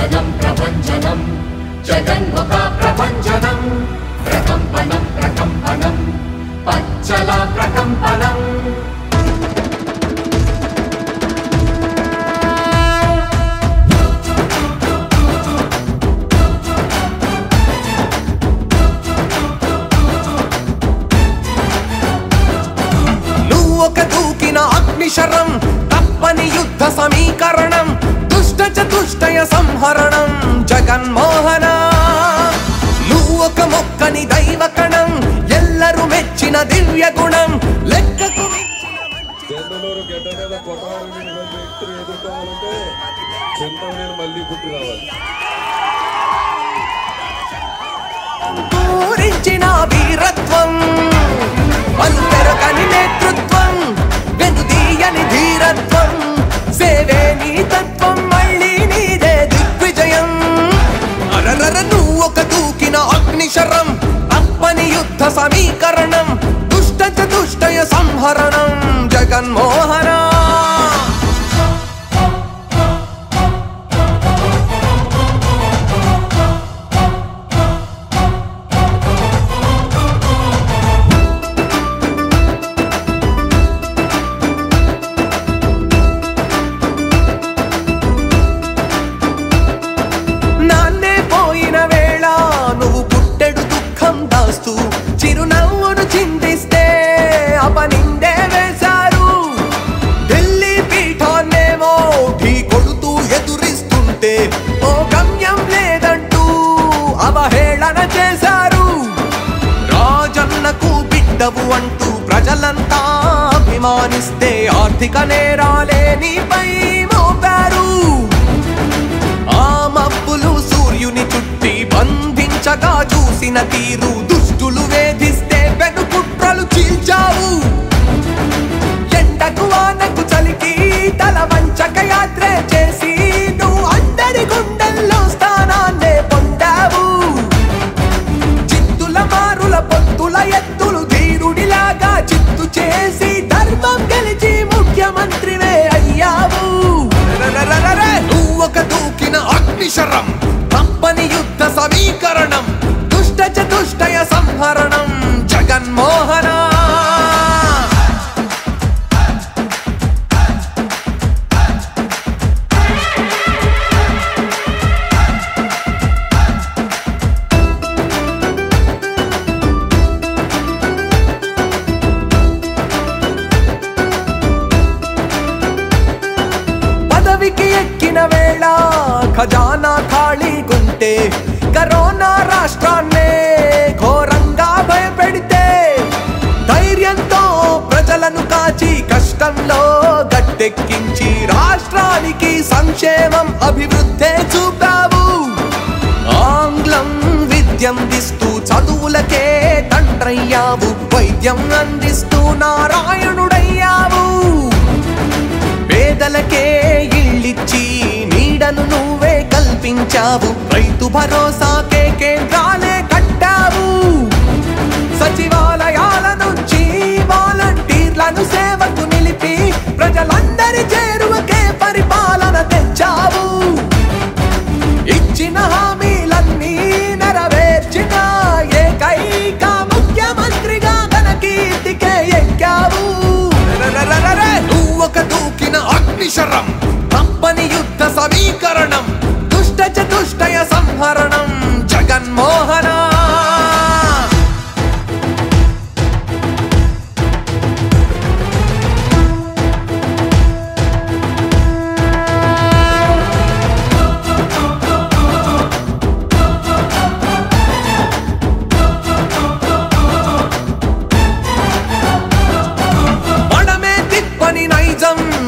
ప్రపంచనం ప్రపంచనం జగన్ముఖ ప్రపంచనం ప్రకంపనం ప్రకంపనం పచ్చల ప్రకంపనం నువ్వొక దూకిన అగ్నిశరం తప్పని యుద్ధ సమీకరణం దుష్ట చతుష్టయ సంహరణం జగన్మోహన నువ్వొక మొక్కని దైవకణం ఎల్లరూ మెచ్చిన దివ్య గుణం లెక్కకు పూరించిన వీరత్వం అంతరకని నేతృత్వం వెనుదీయని ధీరత్వం సేవే నీ తత్వం మళ్ళీ నీదే దిగ్విజయం అరరర నువ్వొక దూకిన అగ్నిశరం తప్పని యుద్ధ సమీకరణం దుష్ట చతుష్టయ సంహరణం జగన్మోహన చిరునవ్వును చిందిస్తే అపనిందే వేశారు ఢిల్లీ పీఠాన్నేమో ఢీ కొడుతూ ఎదురిస్తుంటే ఓ గమ్యం లేదంటూ అవహేళన చేశారు రాజన్నకు బిడ్డవు అంటూ ప్రజలంతా అభిమానిస్తే ఆర్థిక నేరాలే నీపై మోపారు ఆ మబ్బులు సూర్యుని చుట్టి బంధించగా చూసిన తీరు దుష్టులు వేధిస్తే వెనుకుట్రలు చీల్చావు ఎండకు వానకు చలికి తల వంచక యాత్ర చేసి నువ్వు అందరి గుండెల్లో స్థానాన్నే పొందావు చిత్తుల మారుల పొత్తుల ఎత్తులు ధీరుడిలాగా చిత్తు చేసి ధర్మం గెలిచి ముఖ్యమంత్రివే అయ్యావు నువ్వొక దూకిన అగ్నిశరం తప్పని యుద్ధ సమీకరణం దుష్ట చతుష్టయ సంహరణం జగన్మోహన పదవికి ఎక్కిన వేళ ఖజానా ఖాళీగుంటే కరోనా రాష్ట్రాన్నే ఘోరంగా భయపెడితే ధైర్యంతో ప్రజలను కాచి కష్టంలో గట్టెక్కించి రాష్ట్రానికి సంక్షేమం అభివృద్ధి చూపావు ఆంగ్లం విద్యందిస్తూ చదువులకే తండ్రయ్యావు వైద్యం అందిస్తూ నారాయణుడయ్యావు పేదలకే ఇళ్ళిచ్చి నీడను నువ్వే కల్పించావు రైతు భరోసాకే కేంద్రాలే కట్టావు సచివాలయాల నుంచి వాలంటీర్లను సేవకు నిలిపి ప్రజలందరి చేరువకే పరిపాలన తెచ్చావు ఇచ్చిన హామీలన్నీ నెరవేర్చిన ఏకైక ముఖ్యమంత్రిగా తన కీర్తికే ఎక్కావు నువ్వొక దూకిన అగ్నిశరం తప్పని యుద్ధ సమీకరణం దుష్ట చతుష్టయ సంహరణం జగన్మోహన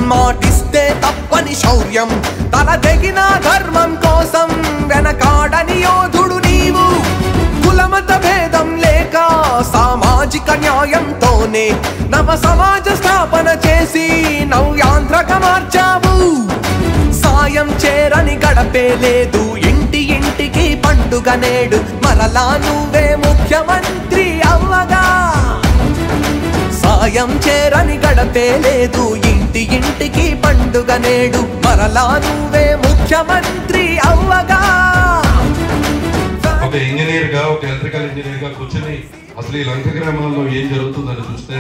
మాటిస్తే తప్పని శౌర్యం తల తెగిన ధర్మం కోసం వెనకాడని యోధుడు నీవు కులమత భేదం లేక సామాజిక న్యాయంతోనే నవ సమాజ స్థాపన చేసి నవ్యాంధ్రక మార్చావు సాయం చేరని గడపే లేదు ఇంటి ఇంటికి పండుగ నేడు మరలా నువ్వే ముఖ్యమంత్రి అవ్వగా సాయం చేరని గడపే లేదు ఇంటి ఇంటికి పండుగ నేడు మరలా నువ్వే ముఖ్యమంత్రి అవ్వగా. ఒక ఇంజనీర్ గా ఒక ఎలక్ట్రికల్ ఇంజనీర్ గా కూర్చొని అసలు ఈ లంక గ్రామాల్లో ఏం జరుగుతుందని చూస్తే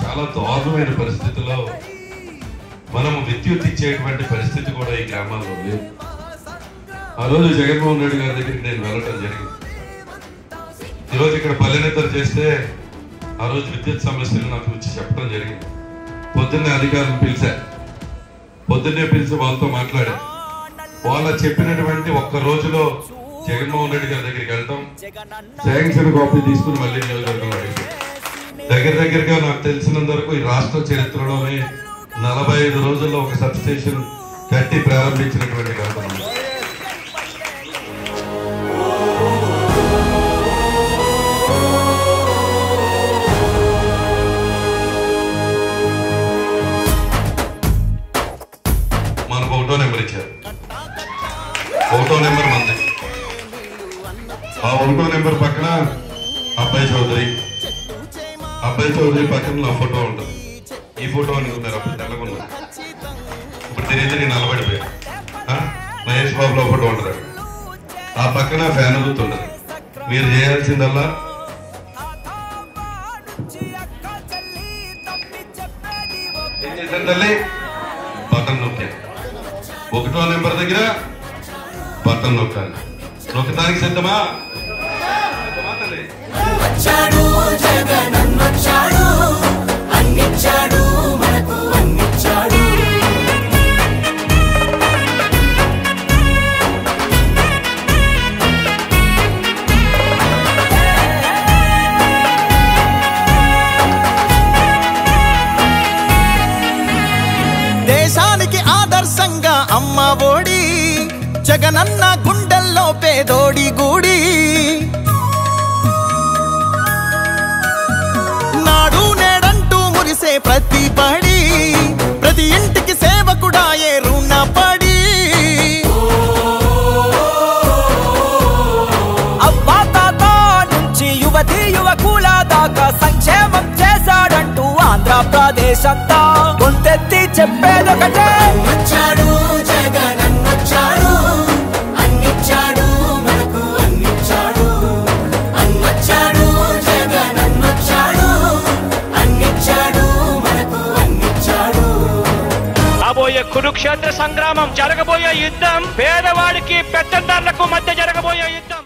చాలా దారుణమైన పరిస్థితుల్లో మనము విద్యుత్ ఇచ్చేటువంటి పరిస్థితి కూడా ఈ గ్రామాల్లో లేదు. ఆ రోజు జగన్మోహన్ రెడ్డి గారి దగ్గరికి నేను వెళ్ళటం జరిగింది. ఈరోజు ఇక్కడ పల్లెనిద్దరు చేస్తే ఆ రోజు విద్యుత్ సమస్యలు నాకు వచ్చి చెప్పడం జరిగింది. పొద్దున్నే అధికారులను పిలిచారు, పొద్దున్నే పిలిచి వాళ్ళతో మాట్లాడారు. వాళ్ళ చెప్పినటువంటి ఒక్క రోజులో జగన్మోహన్ రెడ్డి గారి దగ్గరికి వెళ్ళటం, శాంక్షన్ కాపీ తీసుకుని మళ్ళీ నియోజకవర్గంలో దగ్గరగా నాకు తెలిసినంత వరకు ఈ రాష్ట్ర చరిత్రలోనే 45 రోజుల్లో ఒక సబ్ స్టేషన్ కట్టి ప్రారంభించినటువంటి ఘనత. మనకు 1వ నెంబర్ ఇచ్చారు, 1వ నెంబర్ మంది. ఆ 1వ నెంబర్ పక్కన అబ్బాయి చౌదరి పక్కన నా ఫోటో ఉంటుంది. ఈ ఫోటో అనుకున్నారు అప్పుడు తెల్లకున్నారు, ఇప్పుడు తిరిగి నేను నల్లబడిపోయాను. మహేష్ బాబులో ఫోటో ఉంటుంది, ఆ పక్కన ఫ్యాన్ గుర్తుండదు. మీరు చేయాల్సిందల్లా ఏం చేశాను తల్లి, బటన్ నొక్కాను. 1వ నెంబర్ దగ్గర బటన్ నొక్కాను. నొక్కడానికి సిద్ధమా? వచ్చాడు జగన్ వచ్చాడు, అన్నిచ్చాడు మనకు అన్నిచ్చాడు. దేశానికి ఆదర్శంగా అమ్మ ఒడి, జగనన్న గుండెల్లో పేదోడి గూడి. నాడు నేడంటూ మురిసే ప్రతి పడి, ప్రతి ఇంటికి సేవకుడా ఏ రుణపడి. అవ్వా తాత నుంచి యువతి యువకుల దాకా సంక్షేమం చేశాడంటూ ఆంధ్రప్రదేశ్ అంతా గొంతెత్తి చెప్పేదొకటే. వచ్చాడు జగన్ వచ్చాడు, అన్నిచ్చాడు మనకు అన్నిచ్చాడు. అన్నొచ్చాడు జగన్ అన్నొచ్చాడు, అన్నిచ్చాడు మనకు అన్నిచ్చాడు. రాబోయే కురుక్షేత్ర సంగ్రామం, జరగబోయే యుద్ధం పేదవాడికి పెత్తందారులకు మధ్య జరగబోయే యుద్ధం.